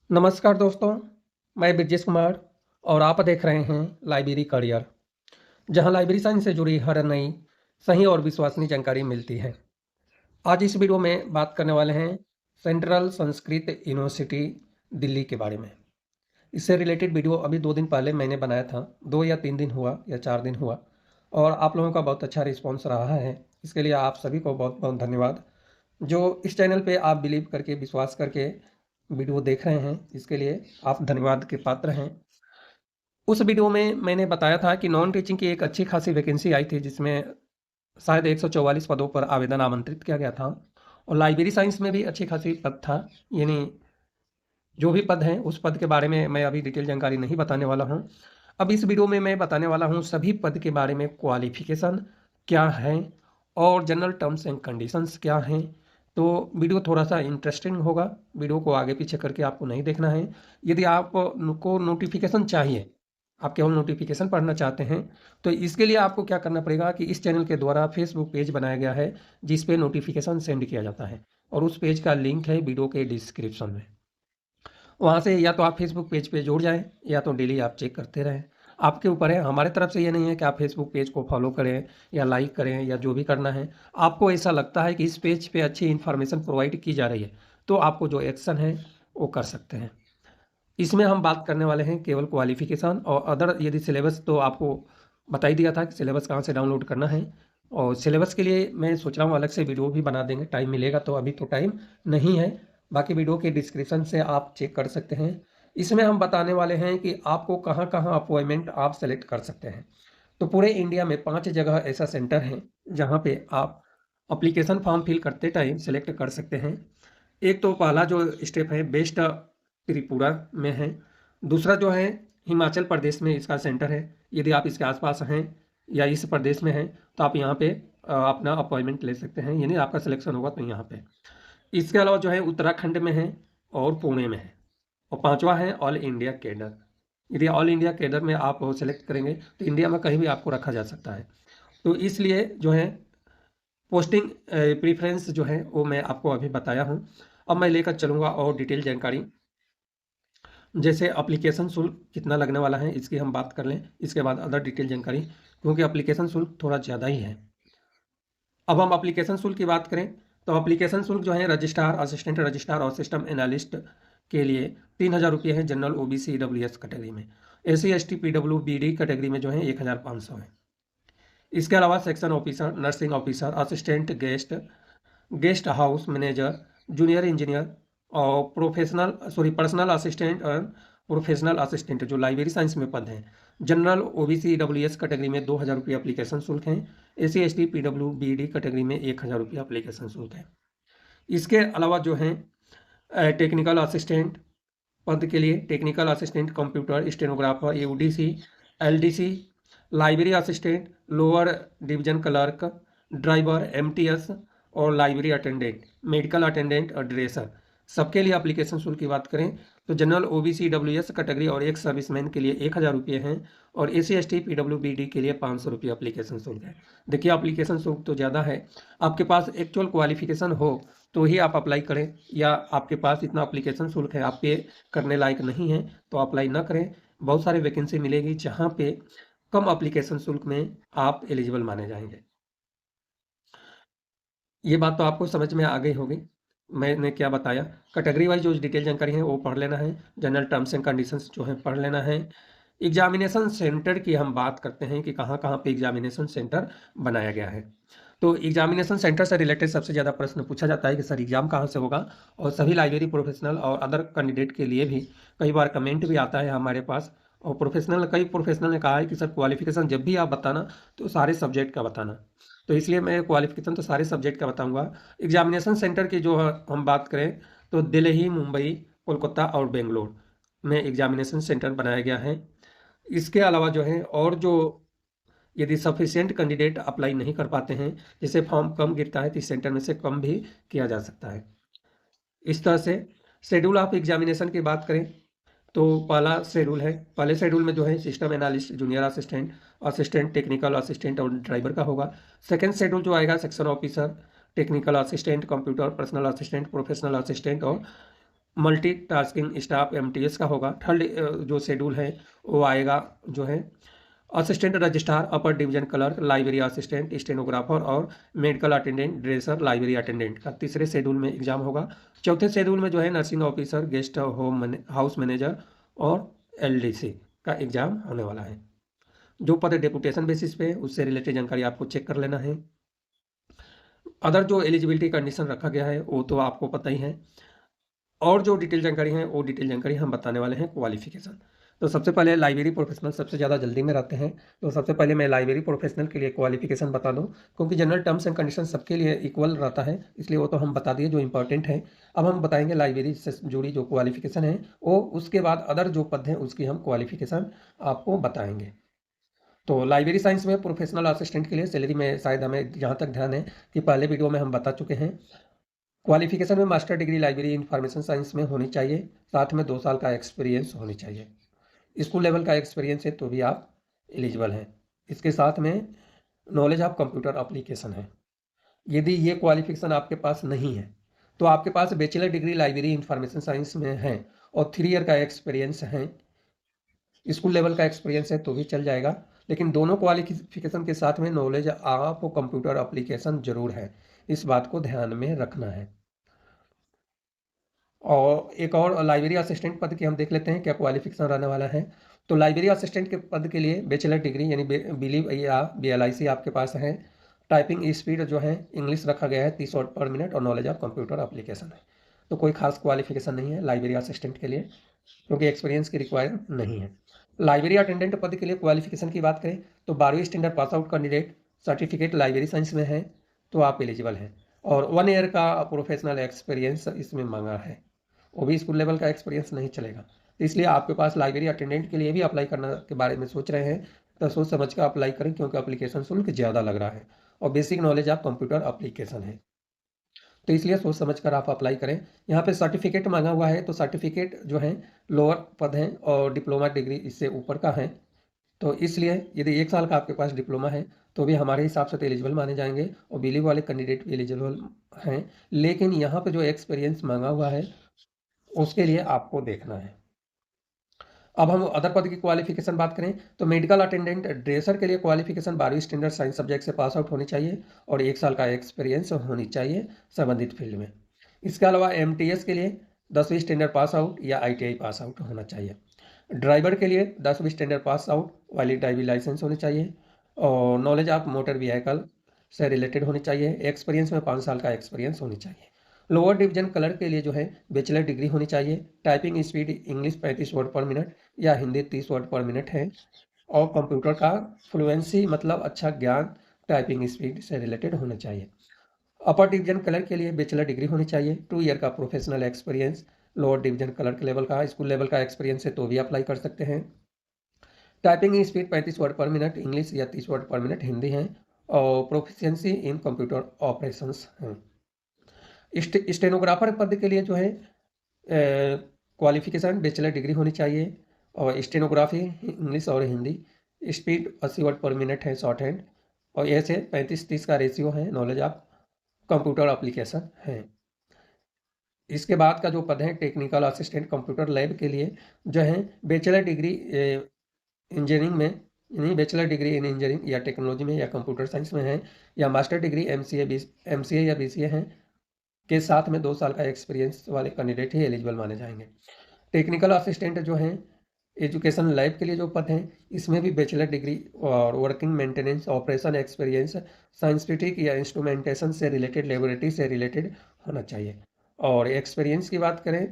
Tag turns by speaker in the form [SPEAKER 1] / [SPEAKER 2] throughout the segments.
[SPEAKER 1] नमस्कार दोस्तों, मैं ब्रजेश कुमार और आप देख रहे हैं लाइब्रेरी करियर, जहां लाइब्रेरी साइंस से जुड़ी हर नई, सही और विश्वसनीय जानकारी मिलती है। आज इस वीडियो में बात करने वाले हैं सेंट्रल संस्कृत यूनिवर्सिटी दिल्ली के बारे में। इससे रिलेटेड वीडियो अभी 2 दिन पहले मैंने बनाया था, 2 या 3 दिन हुआ या 4 दिन हुआ और आप लोगों का बहुत अच्छा रिस्पॉन्स रहा है। इसके लिए आप सभी को बहुत-बहुत धन्यवाद। जो इस चैनल पे आप बिलीव करके, विश्वास करके वीडियो देख रहे हैं, इसके लिए आप धन्यवाद के पात्र हैं। उस वीडियो में मैंने बताया था कि नॉन टीचिंग की एक अच्छी खासी वैकेंसी आई थी, जिसमें शायद 144 पदों पर आवेदन आमंत्रित किया गया था और लाइब्रेरी साइंस में भी अच्छी खासी पद था। यानी जो भी पद हैं, उस पद के बारे में मैं अभी डिटेल जानकारी नहीं बताने वाला हूँ। अब इस वीडियो में मैं बताने वाला हूँ सभी पद के बारे में, क्वालिफ़िकेशन क्या है और जनरल टर्म्स एंड कंडीशंस क्या हैं। तो वीडियो थोड़ा-सा इंटरेस्टिंग होगा, वीडियो को आगे-पीछे करके आपको नहीं देखना है। यदि आपको नोटिफ़िकेशन चाहिए, आप केवल नोटिफ़िकेशन पढ़ना चाहते हैं, तो इसके लिए आपको क्या करना पड़ेगा कि इस चैनल के द्वारा फेसबुक पेज बनाया गया है, जिस पे नोटिफ़िकेशन सेंड किया जाता है और उस पेज का लिंक है वीडियो के डिस्क्रिप्शन में। वहाँ से या तो आप फेसबुक पेज पे जुड़ जाएँ या तो डेली आप चेक करते रहें। आपके ऊपर है, हमारे तरफ से ये नहीं है कि आप फेसबुक पेज को फॉलो करें या लाइक करें या जो भी करना है। आपको ऐसा लगता है कि इस पेज पे अच्छी इन्फॉर्मेशन प्रोवाइड की जा रही है, तो आपको जो एक्शन है वो कर सकते हैं। इसमें हम बात करने वाले हैं केवल क्वालिफ़िकेशन और अदर। यदि सिलेबस तो आपको बता ही दिया था कि सिलेबस कहाँ से डाउनलोड करना है और सिलेबस के लिए मैं सोच रहा हूँ अलग से वीडियो भी बना देंगे, टाइम मिलेगा तो। अभी तो टाइम नहीं है, बाकी वीडियो के डिस्क्रिप्शन से आप चेक कर सकते हैं। इसमें हम बताने वाले हैं कि आपको कहाँ-कहाँ अपॉइंटमेंट आप सेलेक्ट कर सकते हैं। तो पूरे इंडिया में 5 जगह ऐसा सेंटर है, जहाँ पे आप एप्लीकेशन फॉर्म फिल करते टाइम सेलेक्ट कर सकते हैं। एक तो पहला जो स्टेप है बेस्ट त्रिपुरा में है। दूसरा जो है हिमाचल प्रदेश में इसका सेंटर है। यदि आप इसके आसपास हैं या इस प्रदेश में हैं तो आप यहाँ पे अपना अपॉइंटमेंट ले सकते हैं, यानी आपका सिलेक्शन होगा तो यहाँ पे। इसके अलावा जो है उत्तराखंड में है और पुणे में है। और पांचवा है ऑल इंडिया कैडर। यदि ऑल इंडिया कैडर में आप सेलेक्ट करेंगे तो इंडिया में कहीं भी आपको रखा जा सकता है। तो इसलिए जो है पोस्टिंग प्रेफरेंस जो है वो मैं आपको अभी बताया हूँ। अब मैं लेकर चलूँगा और डिटेल जानकारी। जैसे एप्लीकेशन शुल्क कितना लगने वाला है, इसकी हम बात कर लें, इसके बाद अदर डिटेल जानकारी, क्योंकि एप्लीकेशन शुल्क थोड़ा ज़्यादा ही है। अब हम एप्लीकेशन शुल्क की बात करें तो एप्लीकेशन शुल्क जो है रजिस्ट्रार, असिस्टेंट रजिस्ट्रार और सिस्टम एनालिस्ट के लिए 3,000 रुपये है जनरल, ओबीसी, ईडब्ल्यूएस कैटेगरी में। एससी, एसटी, पीडब्ल्यूबीडी कैटेगरी में जो है 1,500 है। इसके अलावा section officer, nursing officer, assistant guest, guest house manager, junior engineer और पर्सनल असिस्टेंट और प्रोफेशनल असिस्टेंट जो लाइब्रेरी साइंस में पद हैं। जनरल, ओबीसी, ईडब्ल्यूएस कैटेगरी में 2,000 रुपये एप्लीकेशन शुल्क हैं। एससी, एसटी, पीडब्ल्यूबीडी कैटेगरी में 1,000 रुपये एप्लीकेशन शुल्क है। इसके अलावा जो है टेक्निकल असिस्टेंट पद के लिए technical assistant, computer, stenographer, UDC, LDC, library assistant, lower division clerk, driver, MTS और लाइब्रेरी अटेंडेंट, मेडिकल अटेंडेंट और ड्रेसर, सबके लिए एप्लीकेशन शुल्क की बात करें तो जनरल, ओबीसी, डब्ल्यूएस कैटेगरी और एक सर्विसमैन के लिए 1,000 रुपये हैं और एसी, एसटी, पीडब्ल्यूबीडी के लिए 500 रुपये एप्लीकेशन शुल्क है। देखिए एप्लीकेशन शुल्क तो ज़्यादा है। आपके पास एक्चुअल क्वालिफिकेशन हो तो ही आप अप्लाई करें, या आपके पास इतना एप्लीकेशन शुल्क है, आप पे करने लायक नहीं है तो अप्लाई ना करें। बहुत सारी वैकेंसी मिलेगी जहाँ पे कम एप्लीकेशन शुल्क में आप एलिजिबल माने जाएंगे। ये बात तो आपको समझ में आ गई होगी, मैंने क्या बताया। कैटेगरी वाइज जो डिटेल जानकारी है वो पढ़ लेना है, जनरल टर्म्स एंड कंडीशंस जो है पढ़ लेना है। एग्जामिनेशन सेंटर की हम बात करते हैं कि कहाँ कहाँ पे एग्जामिनेशन सेंटर बनाया गया है। तो एग्जामिनेशन सेंटर से रिलेटेड सबसे ज़्यादा प्रश्न पूछा जाता है कि सर एग्ज़ाम कहाँ से होगा, और सभी लाइब्रेरी प्रोफेशनल और अदर कैंडिडेट के लिए भी कई बार कमेंट भी आता है हमारे पास। और कई प्रोफेशनल ने कहा है कि सर क्वालिफिकेशन जब भी आप बताना तो सारे सब्जेक्ट का बताना। तो इसलिए मैं क्वालिफिकेशन तो सारे सब्जेक्ट का बताऊंगा। एग्जामिनेशन सेंटर की जो हम बात करें तो दिल्ली, मुंबई, कोलकाता और बेंगलोर में एग्जामिनेशन सेंटर बनाया गया है। इसके अलावा जो है और जो यदि सफिशिएंट कैंडिडेट अप्लाई नहीं कर पाते हैं, जैसे फॉर्म कम गिरता है तो इस सेंटर में से कम भी किया जा सकता है। इस तरह से शेड्यूल ऑफ एग्जामिनेशन की बात करें तो पहला शेड्यूल है, पहले शेड्यूल में जो है system analyst, junior assistant, assistant technical assistant और ड्राइवर का होगा। सेकंड शेड्यूल जो आएगा section officer, technical assistant, computer, personal assistant, professional assistant और मल्टीटास्किंग स्टाफ एमटीएस का होगा। थर्ड जो शेड्यूल है वो आएगा जो है assistant registrar, upper division clerk, library assistant, stenographer और medical attendant, dresser, library attendant का तीसरे शेड्यूल में एग्जाम होगा। चौथे शेड्यूल में जो है nursing officer, guest house manager और एलडीसी का एग्जाम होने वाला है। जो पद डेपुटेशन बेसिस पे उससे रिलेटेड जानकारी आपको चेक कर लेना है। अदर जो एलिजिबिलिटी कंडीशन रखा गया है वो तो आपको पता ही है, और जो डिटेल जानकारी है वो डिटेल जानकारी हम बताने वाले हैं। क्वालिफिकेशन तो सबसे पहले लाइब्रेरी प्रोफेशनल सबसे ज़्यादा जल्दी में रहते हैं, तो सबसे पहले मैं लाइब्रेरी प्रोफेशनल के लिए क्वालिफिकेशन बता दूं, क्योंकि जनरल टर्म्स एंड कंडीशन सबके लिए इक्वल रहता है, इसलिए वो तो हम बता दिए जो इंपॉर्टेंट है। अब हम बताएंगे लाइब्रेरी से जुड़ी जो क्वालिफिकेशन है वो, उसके बाद अदर जो पद हैं उसकी हम क्वालिफिकेशन आपको बताएंगे। तो लाइब्रेरी साइंस में प्रोफेशनल असिस्टेंट के लिए सैलरी में शायद हमें जहाँ तक ध्यान है कि पहले वीडियो में हम बता चुके हैं। क्वालिफिकेशन में master degree library information science में होनी चाहिए, साथ में 2 साल का एक्सपीरियंस होनी चाहिए। स्कूल लेवल का एक्सपीरियंस है तो भी आप एलिजिबल हैं। इसके साथ में नॉलेज ऑफ कंप्यूटर एप्लीकेशन है। यदि ये क्वालिफिकेशन आपके पास नहीं है तो आपके पास bachelor degree library information science में है और 3 ईयर का एक्सपीरियंस है, स्कूल लेवल का एक्सपीरियंस है तो भी चल जाएगा, लेकिन दोनों क्वालिफिकेशन के साथ में नॉलेज ऑफ कंप्यूटर एप्लीकेशन जरूर है, इस बात को ध्यान में रखना है। और एक और लाइब्रेरी असिस्टेंट पद की हम देख लेते हैं क्या क्वालिफिकेशन रहने वाला है। तो लाइब्रेरी असिस्टेंट के पद के लिए बैचलर डिग्री यानी बिलीव या BLIC आपके पास है। टाइपिंग स्पीड जो है इंग्लिश रखा गया है 30 वर्ड पर मिनट और नॉलेज ऑफ कंप्यूटर एप्लीकेशन है। तो कोई खास क्वालिफिकेशन नहीं है लाइब्रेरी असिस्टेंट के लिए, क्योंकि एक्सपीरियंस की रिक्वायर नहीं है। लाइब्रेरी अटेंडेंट पद के लिए क्वालिफिकेशन की बात करें तो 12वीं standard pass out candidate certificate library science में है तो आप एलिजिबल हैं, और 1 ईयर का प्रोफेशनल एक्सपीरियंस इसमें मांगा है, वो भी स्कूल लेवल का एक्सपीरियंस नहीं चलेगा। तो इसलिए आपके पास लाइब्रेरी अटेंडेंट के लिए भी अप्लाई करने के बारे में सोच रहे हैं तो सोच समझ कर अप्लाई करें, क्योंकि अप्लीकेशन शुल्क ज़्यादा लग रहा है और basic knowledge of computer application है, तो इसलिए सोच समझ कर आप अप्लाई करें। यहाँ पे सर्टिफिकेट मांगा हुआ है तो सर्टिफिकेट जो है लोअर पद हैं और डिप्लोमा डिग्री इससे ऊपर का है, तो इसलिए यदि 1 साल का आपके पास डिप्लोमा है तो भी हमारे हिसाब से तो एलिजिबल माने जाएंगे और बिलीव वाले कैंडिडेट भी एलिजिबल हैं, लेकिन यहाँ पे जो एक्सपीरियंस मांगा हुआ है उसके लिए आपको देखना है। अब हम अदर पद की क्वालिफिकेशन बात करें तो मेडिकल अटेंडेंट ड्रेसर के लिए क्वालिफिकेशन 12वीं स्टैंडर्ड साइंस सब्जेक्ट से पास आउट होनी चाहिए और 1 साल का एक्सपीरियंस होनी चाहिए संबंधित फील्ड में। इसके अलावा MTS के लिए 10वीं स्टैंडर्ड पास आउट या ITI पास आउट होना चाहिए। ड्राइवर के लिए 10वीं standard pass out valid driving licence होनी चाहिए और नॉलेज ऑफ मोटर व्हीकल से रिलेटेड होनी चाहिए। एक्सपीरियंस में 5 साल का एक्सपीरियंस होनी चाहिए। लोअर डिवीजन क्लर्क के लिए जो है बैचलर डिग्री होनी चाहिए। टाइपिंग स्पीड इंग्लिश 35 वर्ड पर मिनट या हिंदी 30 वर्ड पर मिनट है और कंप्यूटर का फ्लुएंसी मतलब अच्छा ज्ञान टाइपिंग स्पीड से रिलेटेड होना चाहिए। अपर डिवीजन क्लर्क के लिए बैचलर डिग्री होनी चाहिए। 2 ईयर का professional experience. Lower division clerk level का स्कूल लेवल का एक्सपीरियंस है तो भी अप्लाई कर सकते हैं। टाइपिंग स्पीड 35 वर्ड पर मिनट इंग्लिश या 30 वर्ड पर मिनट हिंदी है और प्रोफिशिएंसी इन कंप्यूटर ऑपरेशंस हैं। स्टेनोग्राफर पद के लिए जो है क्वालिफिकेशन बैचलर डिग्री होनी चाहिए और स्टेनोग्राफी इंग्लिश और हिंदी। स्पीड 80 वर्ड पर मिनट है शॉर्ट हैंड और ऐसे 35-30 का रेशियो है। नॉलेज ऑफ कंप्यूटर एप्लीकेशन है। इसके बाद का जो पद है टेक्निकल असिस्टेंट कंप्यूटर लैब के लिए जो है बैचलर डिग्री इंजीनियरिंग में यानी बैचलर डिग्री इन इंजीनियरिंग या टेक्नोलॉजी में या कंप्यूटर साइंस में है या मास्टर डिग्री MCA या BCA है के साथ में 2 साल का एक्सपीरियंस वाले कैंडिडेट ही एलिजिबल माने जाएंगे। टेक्निकल असिस्टेंट जो हैं एजुकेशन लैब के लिए जो पद हैं इसमें भी बैचलर डिग्री और working maintenance operation experience scientific या इंस्ट्रूमेंटेशन से रिलेटेड लेबोरेटरी से रिलेटेड होना चाहिए। और एक्सपीरियंस की बात करें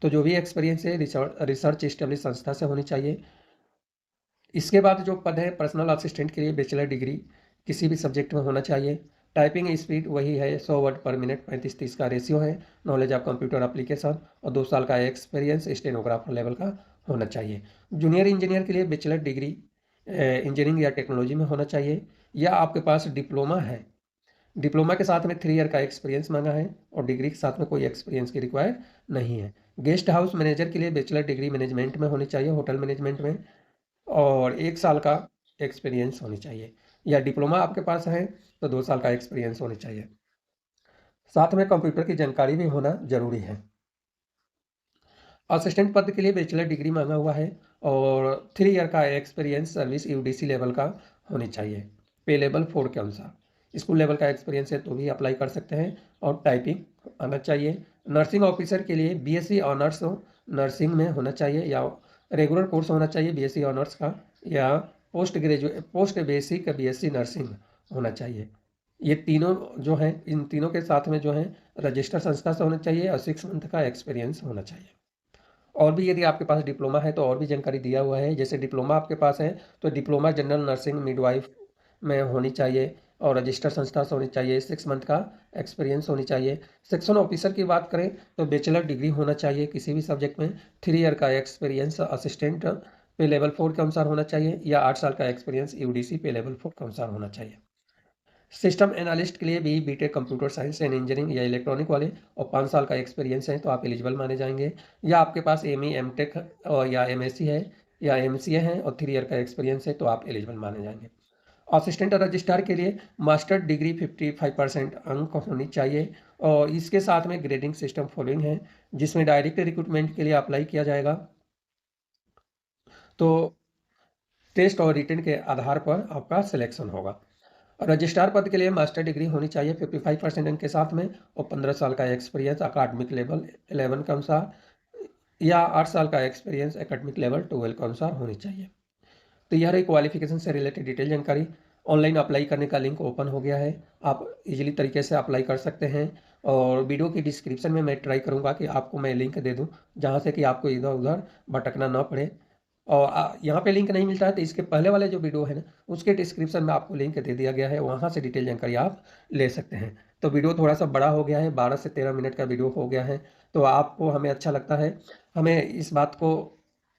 [SPEAKER 1] तो जो भी एक्सपीरियंस है रिसर्च एस्टेब्लिश संस्था से होनी चाहिए। इसके बाद जो पद है पर्सनल असिस्टेंट के लिए बैचलर डिग्री किसी भी सब्जेक्ट में होना चाहिए। टाइपिंग स्पीड वही है 100 वर्ड पर मिनट 35-30 का रेशियो है। नॉलेज ऑफ कंप्यूटर एप्लीकेशन और 2 साल का एक्सपीरियंस स्टेनोग्राफर लेवल का होना चाहिए। जूनियर इंजीनियर के लिए बैचलर डिग्री इंजीनियरिंग या टेक्नोलॉजी में होना चाहिए या आपके पास डिप्लोमा है। डिप्लोमा के साथ में 3 ईयर का एक्सपीरियंस मांगा है और डिग्री के साथ में कोई एक्सपीरियंस की रिक्वायर नहीं है। गेस्ट हाउस मैनेजर के लिए बैचलर डिग्री मैनेजमेंट में होनी चाहिए, होटल मैनेजमेंट में, और 1 साल का एक्सपीरियंस होनी चाहिए या डिप्लोमा आपके पास है तो 2 साल का एक्सपीरियंस होनी चाहिए। साथ में कंप्यूटर की जानकारी भी होना जरूरी है। असिस्टेंट पद के लिए बैचलर डिग्री मांगा हुआ है और 3 ईयर का एक्सपीरियंस सर्विस यूडीसी लेवल का होनी चाहिए। पे लेवल 4 के अनुसार स्कूल लेवल का एक्सपीरियंस है तो भी अप्लाई कर सकते हैं और टाइपिंग आना चाहिए। नर्सिंग ऑफिसर के लिए बीएससी ऑनर्स नर्सिंग में होना चाहिए या रेगुलर कोर्स होना चाहिए बीएससी ऑनर्स का, या पोस्ट बेसिक बीएससी नर्सिंग होना चाहिए। ये तीनों जो हैं, इन तीनों के साथ में जो है रजिस्टर संस्था से होना चाहिए और 6 मंथ का एक्सपीरियंस होना चाहिए। और भी यदि आपके पास डिप्लोमा है तो और भी जानकारी दिया हुआ है। जैसे डिप्लोमा आपके पास है तो डिप्लोमा जनरल नर्सिंग मिडवाइफ में होनी चाहिए और रजिस्टर संस्था से होनी चाहिए। 6 मंथ का एक्सपीरियंस होनी चाहिए। सेक्शन ऑफिसर की बात करें तो बैचलर डिग्री होना चाहिए किसी भी सब्जेक्ट में। 3 ईयर का एक्सपीरियंस असिस्टेंट पे लेवल 4 के अनुसार होना चाहिए या 8 साल का एक्सपीरियंस यूडीसी पे लेवल 4 के अनुसार होना चाहिए। सिस्टम एनालिस्ट के लिए भी B Tech computer science and engineering या इलेक्ट्रॉनिक वाले और 5 साल का एक्सपीरियंस है तो आप एलिजिबल माने जाएंगे। या आपके पास एमई एमटेक या एमएससी है या एमसीए है और 3 ईयर का एक्सपीरियंस है तो आप एलिजिबल माने जाएंगे। असिस्टेंट रजिस्ट्रार के लिए मास्टर डिग्री 55% अंक होनी चाहिए और इसके साथ में ग्रेडिंग सिस्टम फॉलोइंग है, जिसमें डायरेक्ट रिक्रूटमेंट के लिए अप्लाई किया जाएगा तो टेस्ट और रिटन के आधार पर आपका सिलेक्शन होगा। रजिस्ट्रार पद के लिए मास्टर डिग्री होनी चाहिए 55% अंक के साथ में और 15 साल का एक्सपीरियंस अकाडमिक लेवल 11 के अनुसार या 8 साल का एक्सपीरियंस एकेडमिक लेवल 12 के अनुसार होनी चाहिए। तो यह रही क्वालिफिकेशन से रिलेटेड डिटेल जानकारी। ऑनलाइन अप्लाई करने का लिंक ओपन हो गया है, आप इजीली तरीके से अप्लाई कर सकते हैं और वीडियो की डिस्क्रिप्शन में मैं ट्राई करूंगा कि आपको मैं लिंक दे दूं जहां से कि आपको इधर उधर भटकना ना पड़े। और यहाँ पे लिंक नहीं मिलता है तो इसके पहले वाले जो वीडियो है ना उसके डिस्क्रिप्शन में आपको लिंक दे दिया गया है, वहाँ से डिटेल जानकारी आप ले सकते हैं। तो वीडियो थोड़ा सा बड़ा हो गया है, 12 से 13 मिनट का वीडियो हो गया है तो आपको हमें अच्छा लगता है, हमें इस बात को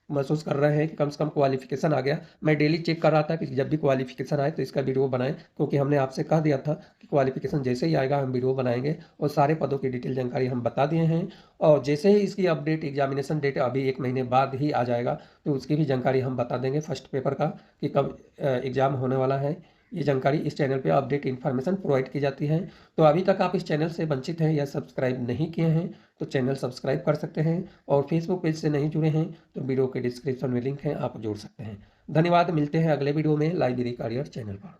[SPEAKER 1] महसूस कर रहे हैं कि कम से कम क्वालिफिकेशन आ गया। मैं डेली चेक कर रहा था कि जब भी क्वालिफिकेशन आए तो इसका वीडियो बनाएं, क्योंकि हमने आपसे कह दिया था कि क्वालिफिकेशन जैसे ही आएगा हम वीडियो बनाएंगे और सारे पदों की डिटेल जानकारी हम बता दिए हैं। और जैसे ही इसकी अपडेट एग्जामिनेशन डेट अभी 1 महीने बाद ही आ जाएगा तो उसकी भी जानकारी हम बता देंगे फर्स्ट पेपर का कि कब एग्ज़ाम होने वाला है। ये जानकारी इस चैनल पे अपडेट इन्फॉर्मेशन प्रोवाइड की जाती है। तो अभी तक आप इस चैनल से वंचित हैं या सब्सक्राइब नहीं किए हैं तो चैनल सब्सक्राइब कर सकते हैं और फेसबुक पेज से नहीं जुड़े हैं तो वीडियो के डिस्क्रिप्शन में लिंक है, आप जुड़ सकते हैं। धन्यवाद, मिलते हैं अगले वीडियो में लाइब्रेरी करियर चैनल पर।